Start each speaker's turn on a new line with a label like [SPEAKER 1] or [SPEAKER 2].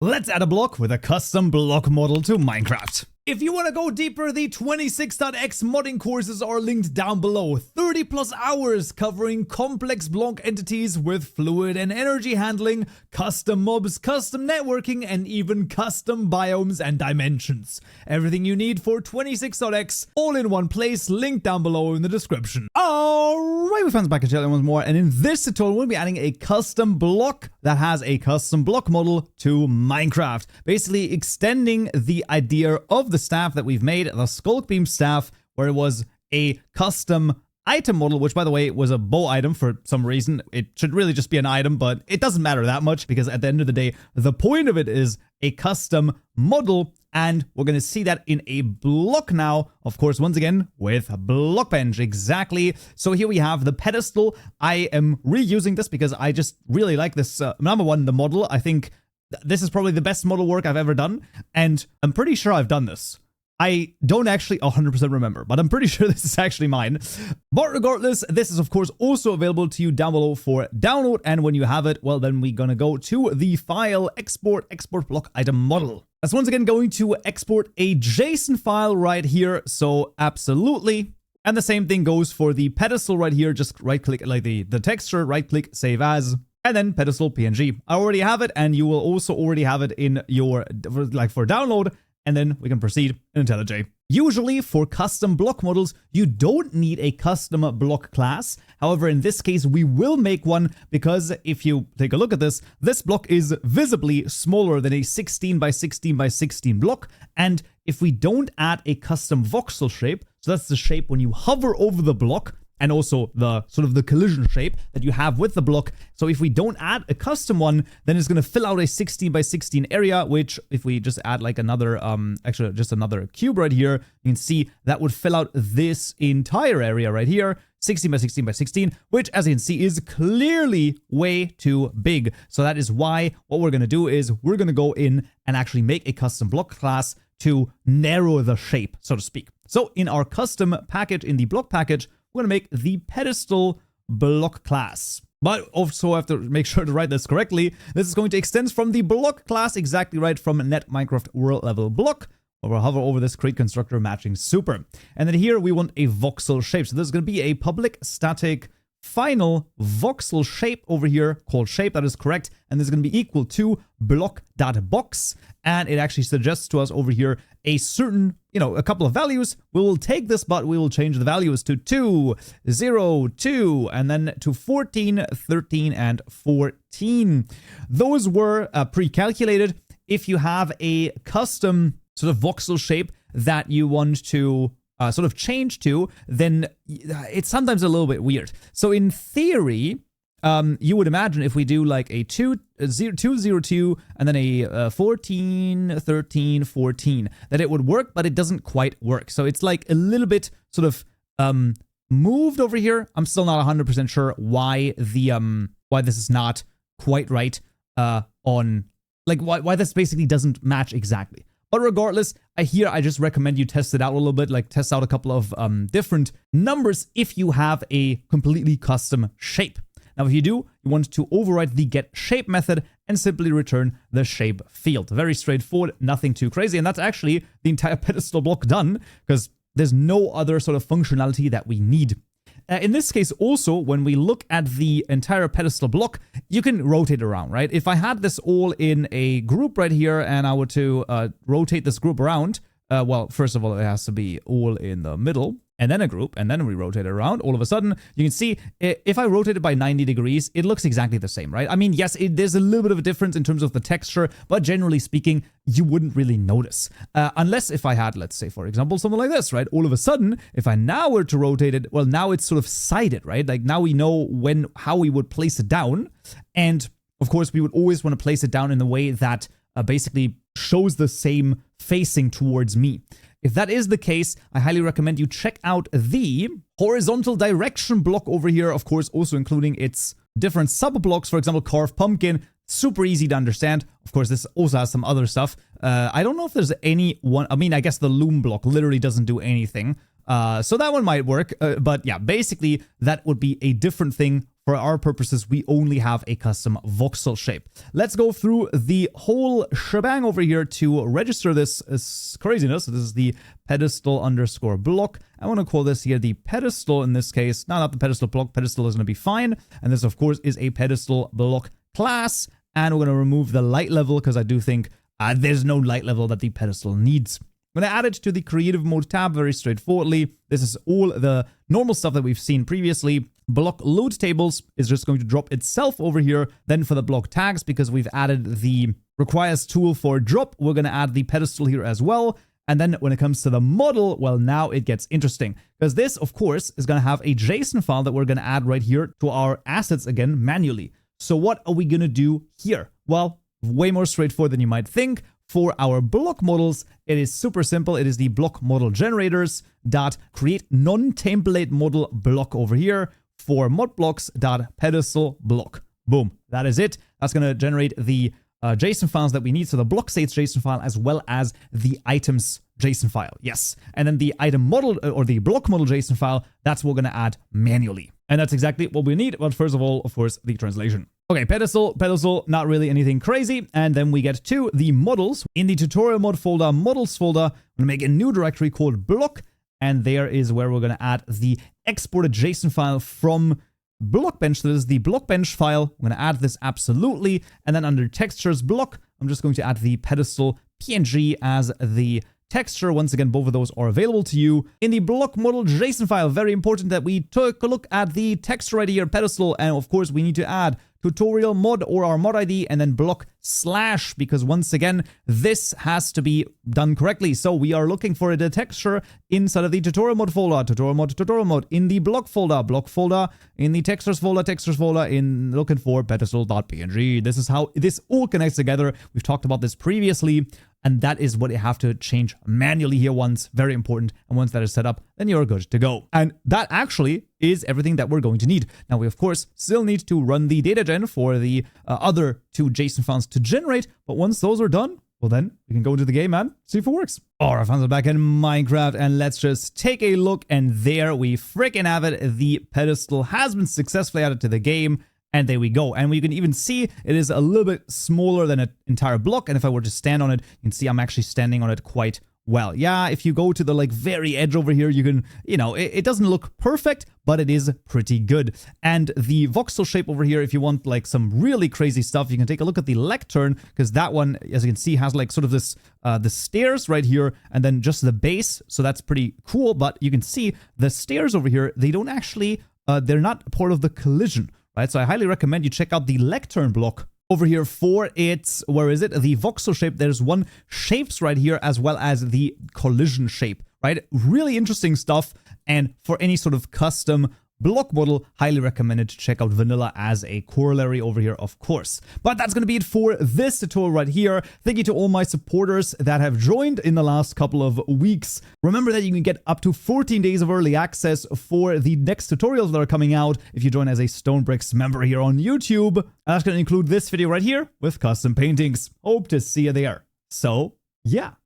[SPEAKER 1] Let's add a block with a custom block model to Minecraft. If you want to go deeper, the 26.x modding courses are linked down below. 30 plus hours covering complex block entities with fluid and energy handling, custom mobs, custom networking, and even custom biomes and dimensions. Everything you need for 26.x all in one place, linked down below in the description. Alright, we found back at once more, and in this tutorial we'll be adding a custom block that has a custom block model to Minecraft. Basically extending the idea of the staff that we've made, the Skulk Beam staff, where it was a custom item model, which by the way was a bow item for some reason. It should really just be an item, but it doesn't matter that much because at the end of the day, the point of it is a custom model, and we're going to see that in a block now, of course, once again with Blockbench. Exactly. So here we have the pedestal. I am reusing this because I just really like this. Number one, the model. I think this is probably the best model work I've ever done, and I'm pretty sure I've done this. I don't actually 100% remember, but I'm pretty sure this is actually mine. But regardless, this is of course also available to you down below for download, and when you have it, well, then we're gonna go to the file, export block item model. That's once again going to export a JSON file right here, so absolutely. And the same thing goes for the pedestal right here. Just right click, like the texture, right click, save as. And then pedestal PNG. I already have it, and you will also already have it in your, for download, and then we can proceed in IntelliJ. Usually for custom block models, you don't need a custom block class. However, in this case, we will make one because if you take a look at this, this block is visibly smaller than a 16 by 16 by 16 block. And if we don't add a custom voxel shape, so that's the shape when you hover over the block, and also the sort of the collision shape that you have with the block. So if we don't add a custom one, then it's going to fill out a 16 by 16 area, which if we just add like another, actually just another cube right here, you can see that would fill out this entire area right here, 16 by 16 by 16, which as you can see is clearly way too big. So that is why what we're going to do is we're going to go in and actually make a custom block class to narrow the shape, so to speak. So in our custom package, in the block package, we're going to make the pedestal block class. But also I have to make sure to write this correctly. This is going to extend from the block class, exactly right, from net Minecraft world level block. We'll hover over this create constructor matching super. And then here we want a voxel shape. So this is going to be a public static final voxel shape over here called shape. That is correct. And this is going to be equal to block.box. And it actually suggests to us over here a certain, a couple of values. We will take this, but we will change the values to 2, 0, 2, and then to 14, 13, and 14. Those were pre-calculated. If you have a custom sort of voxel shape that you want to sort of change to, then it's sometimes a little bit weird. So in theory, you would imagine if we do like a 2, 0, 2, 0, 2, and then a 14, 13, 14, that it would work, but it doesn't quite work. So it's like a little bit sort of moved over here. I'm still not 100% sure why why this is not quite right on, like why this basically doesn't match exactly. But regardless, I just recommend you test it out a little bit, like test out a couple of different numbers if you have a completely custom shape. Now, if you do, you want to override the getShape method and simply return the shape field. Very straightforward, nothing too crazy. And that's actually the entire pedestal block done because there's no other sort of functionality that we need. In this case, also, when we look at the entire pedestal block, you can rotate around, right? If I had this all in a group right here and I were to rotate this group around, well, first of all, it has to be all in the middle, and then a group, and then we rotate it around. All of a sudden, you can see if I rotate it by 90 degrees, it looks exactly the same, right? I mean, yes, there's a little bit of a difference in terms of the texture, but generally speaking, you wouldn't really notice. Unless if I had, let's say, for example, something like this, right? All of a sudden, if I now were to rotate it, well, now it's sort of sided, right? Like now we know how we would place it down. And of course, we would always want to place it down in the way that basically shows the same facing towards me. If that is the case, I highly recommend you check out the horizontal direction block over here, of course, also including its different sub-blocks, for example, carved pumpkin, super easy to understand. Of course, this also has some other stuff. I don't know if there's any one, I mean, I guess the loom block literally doesn't do anything. So that one might work, but yeah, basically that would be a different thing for our purposes, we only have a custom voxel shape. Let's go through the whole shebang over here to register this craziness. So this is the pedestal underscore block. I want to call this here the pedestal in this case. No, not the pedestal block. Pedestal is going to be fine. And this, of course, is a pedestal block class. And we're going to remove the light level because I do think there's no light level that the pedestal needs. I'm going to add it to the creative mode tab very straightforwardly. This is all the normal stuff that we've seen previously. Block load tables is just going to drop itself over here. Then for the block tags, because we've added the requires tool for drop, we're going to add the pedestal here as well. And then when it comes to the model, well, now it gets interesting because this, of course, is going to have a JSON file that we're going to add right here to our assets again manually. So what are we going to do here? Well, way more straightforward than you might think. For our block models, it is super simple. It is the block model generators dot create non-template model block over here for mod blocks dot pedestal block. Boom. That is it. That's going to generate the JSON files that we need. So the block states JSON file as well as the items JSON file. Yes. And then the item model or the block model JSON file, that's what we're going to add manually. And that's exactly what we need. But first of all, of course, the translation. Okay, pedestal, not really anything crazy. And then we get to the models. In the tutorial mod folder, models folder, I'm going to make a new directory called block. And there is where we're going to add the exported JSON file from Blockbench. So this is the Blockbench file. I'm going to add this absolutely. And then under textures block, I'm just going to add the pedestal PNG as the texture. Once again, both of those are available to you. In the block model JSON file, very important that we took a look at the texture right here, pedestal. And of course, we need to add tutorial mod or our mod ID and then block slash, because once again, this has to be done correctly. So we are looking for the texture inside of the tutorial mod folder, tutorial mod, in the block folder, in the textures folder, in looking for pedestal.png. This is how this all connects together. We've talked about this previously. And that is what you have to change manually here once, very important. And once that is set up, then you're good to go. And that actually is everything that we're going to need. Now, we, of course, still need to run the data gen for the other two JSON files to generate. But once those are done, well, then we can go into the game and see if it works. All right, friends, we're back in Minecraft and let's just take a look. And there we freaking have it. The pedestal has been successfully added to the game. And there we go. And we can even see it is a little bit smaller than an entire block. And if I were to stand on it, you can see I'm actually standing on it quite well. Yeah, if you go to the like very edge over here, you can, it doesn't look perfect, but it is pretty good. And the voxel shape over here, if you want like some really crazy stuff, you can take a look at the lectern, because that one, as you can see, has like sort of this, the stairs right here, and then just the base. So that's pretty cool. But you can see the stairs over here, they don't actually, they're not part of the collision. Right, so I highly recommend you check out the lectern block over here for its, where is it? The voxel shape. There's one shapes right here as well as the collision shape, right? Really interesting stuff. And for any sort of custom block model, highly recommended to check out vanilla as a corollary over here, of course. But that's going to be it for this tutorial right here. Thank you to all my supporters that have joined in the last couple of weeks. Remember that you can get up to 14 days of early access for the next tutorials that are coming out if you join as a Stonebricks member here on YouTube. And that's going to include this video right here with custom paintings. Hope to see you there. So, yeah.